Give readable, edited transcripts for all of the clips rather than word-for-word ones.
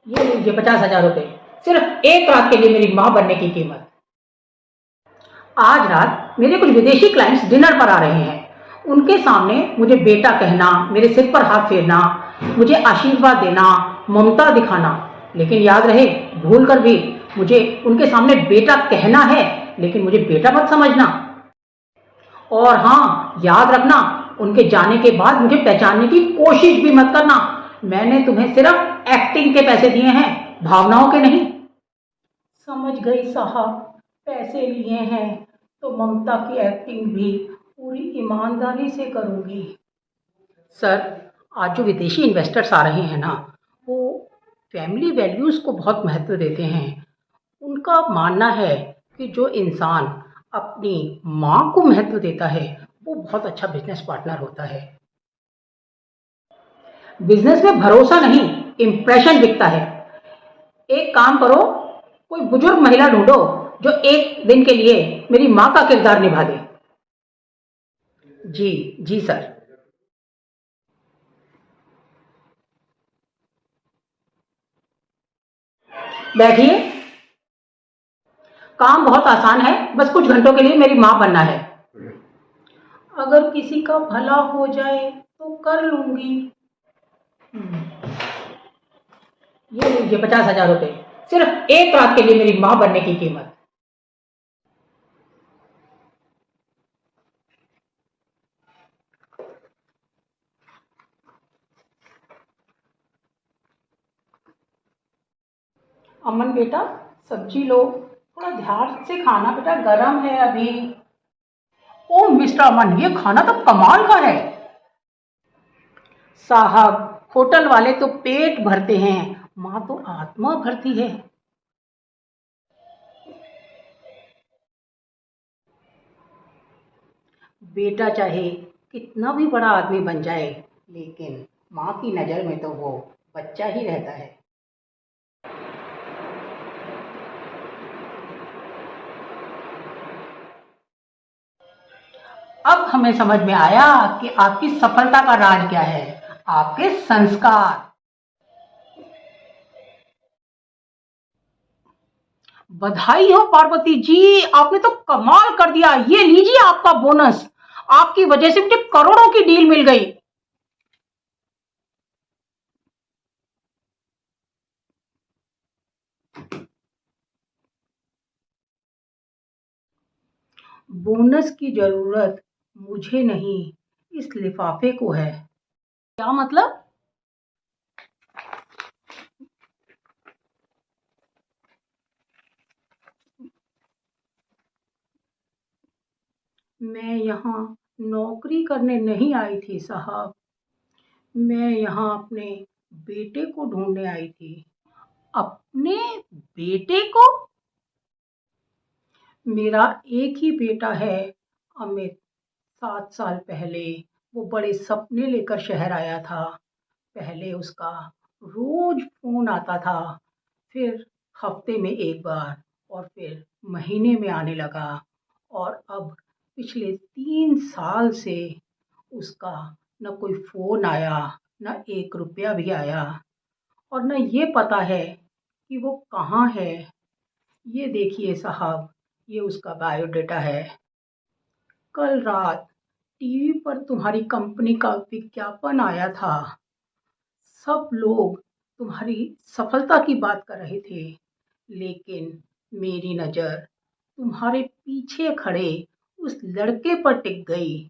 ये लीजिए 50,000 रुपये, सिर्फ एक रात के लिए मेरी माँ बनने की कीमत। आज रात मेरे कुछ विदेशी क्लाइंट्स डिनर पर आ रहे हैं। उनके सामने मुझे बेटा कहना, मेरे सिर पर हाथ फेरना, मुझे आशीर्वाद देना, ममता दिखाना, लेकिन याद रहे, भूल कर भी मुझे उनके सामने बेटा कहना है, लेकिन मुझे बेटा मत समझना। और हाँ, याद रखना, उनके जाने के बाद मुझे पहचानने की कोशिश भी मत करना। मैंने तुम्हें सिर्फ एक्टिंग के पैसे दिए हैं, भावनाओं के नहीं। समझ गई साहब, पैसे लिए हैं तो ममता की एक्टिंग भी पूरी ईमानदारी से करूंगी। सर, आज जो विदेशी इन्वेस्टर्स आ रहे हैं ना, वो फैमिली वैल्यूज़ को बहुत महत्व देते हैं। उनका मानना है कि जो इंसान अपनी माँ को महत्व देता है, वो बहुत अच्छा बिजनेस पार्टनर होता है। बिजनेस में भरोसा नहीं, इम्प्रेशन बिकता है। एक काम करो, कोई बुजुर्ग महिला ढूंढो जो एक दिन के लिए मेरी माँ का किरदार निभा दे। जी जी सर। बैठिए। काम बहुत आसान है, बस कुछ घंटों के लिए मेरी माँ बनना है। अगर किसी का भला हो जाए तो कर लूंगी। ये लीजिए 50,000 रुपये, सिर्फ एक रात के लिए मेरी माँ बनने की कीमत। अमन बेटा, सब्जी लो, थोड़ा ध्यान से खाना बेटा, गरम है अभी। ओ मिस्टर अमन, ये खाना तो कमाल का है। साहब, होटल वाले तो पेट भरते हैं, माँ तो आत्मा भरती है। बेटा चाहे कितना भी बड़ा आदमी बन जाए, लेकिन माँ की नज़र में तो वो बच्चा ही रहता है। अब हमें समझ में आया कि आपकी सफलता का राज क्या है, आपके संस्कार। बधाई हो पार्वती जी, आपने तो कमाल कर दिया। ये लीजिए आपका बोनस, आपकी वजह से मुझे करोड़ों की डील मिल गई। बोनस की जरूरत मुझे नहीं, इस लिफाफे को है। क्या मतलब? मैं यहाँ नौकरी करने नहीं आई थी साहब, मैं यहाँ अपने बेटे को ढूंढने आई थी। अपने बेटे को? मेरा एक ही बेटा है, अमित। 7 साल पहले वो बड़े सपने लेकर शहर आया था। पहले उसका रोज फोन आता था, फिर हफ्ते में एक बार, और फिर महीने में आने लगा। और अब पिछले 3 साल से उसका न कोई फोन आया, न 1 रुपया भी आया, और न ये पता है कि वो कहाँ है। ये देखिए साहब, ये उसका बायोडेटा है। कल रात टीवी पर तुम्हारी कंपनी का विज्ञापन आया था। सब लोग तुम्हारी सफलता की बात कर रहे थे, लेकिन मेरी नज़र तुम्हारे पीछे खड़े उस लड़के पर टिक गई।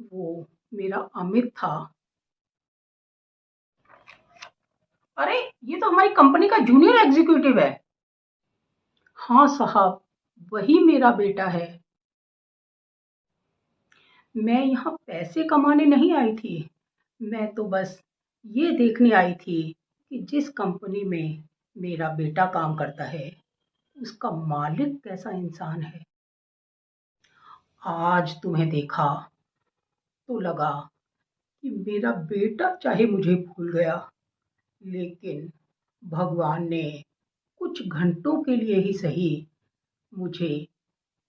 वो मेरा अमित था। अरे, ये तो हमारी कंपनी का जूनियर एग्जीक्यूटिव है। हाँ साहब, वही मेरा बेटा है। मैं यहाँ पैसे कमाने नहीं आई थी, मैं तो बस ये देखने आई थी कि जिस कंपनी में मेरा बेटा काम करता है, उसका मालिक कैसा इंसान है। आज तुम्हें देखा तो लगा कि मेरा बेटा चाहे मुझे भूल गया, लेकिन भगवान ने कुछ घंटों के लिए ही सही मुझे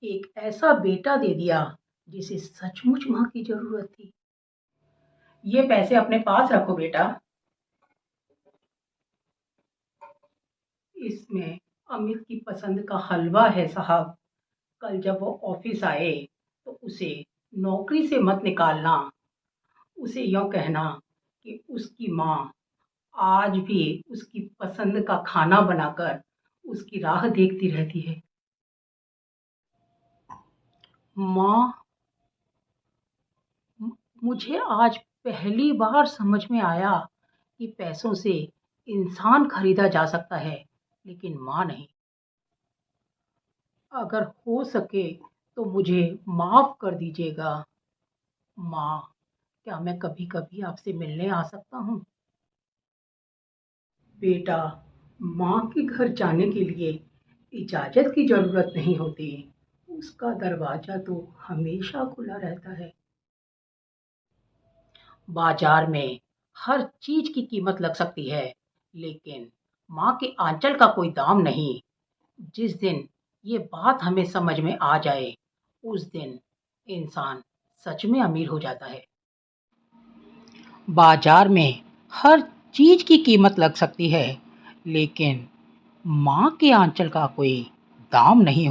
एक ऐसा बेटा दे दिया जिसे सचमुच माँ की जरूरत थी। ये पैसे अपने पास रखो बेटा। इसमें अमित की पसंद का हलवा है साहब। कल जब वो ऑफिस आए तो उसे नौकरी से मत निकालना। उसे यूँ कहना कि उसकी माँ आज भी उसकी पसंद का खाना बनाकर उसकी राह देखती रहती है। माँ, मुझे आज पहली बार समझ में आया कि पैसों से इंसान खरीदा जा सकता है, लेकिन माँ नहीं। अगर हो सके तो मुझे माफ कर दीजिएगा। माँ, क्या मैं कभी कभी आपसे मिलने आ सकता हूँ? बेटा, माँ के घर जाने के लिए इजाज़त की ज़रूरत नहीं होती। उसका दरवाज़ा तो हमेशा खुला रहता है। बाजार में हर चीज़ की कीमत लग सकती है, लेकिन माँ के आंचल का कोई दाम नहीं। जिस दिन ये बात हमें समझ में आ जाए, उस दिन इंसान सच में अमीर हो जाता है। बाजार में हर चीज़ की कीमत लग सकती है, लेकिन माँ के आंचल का कोई दाम नहीं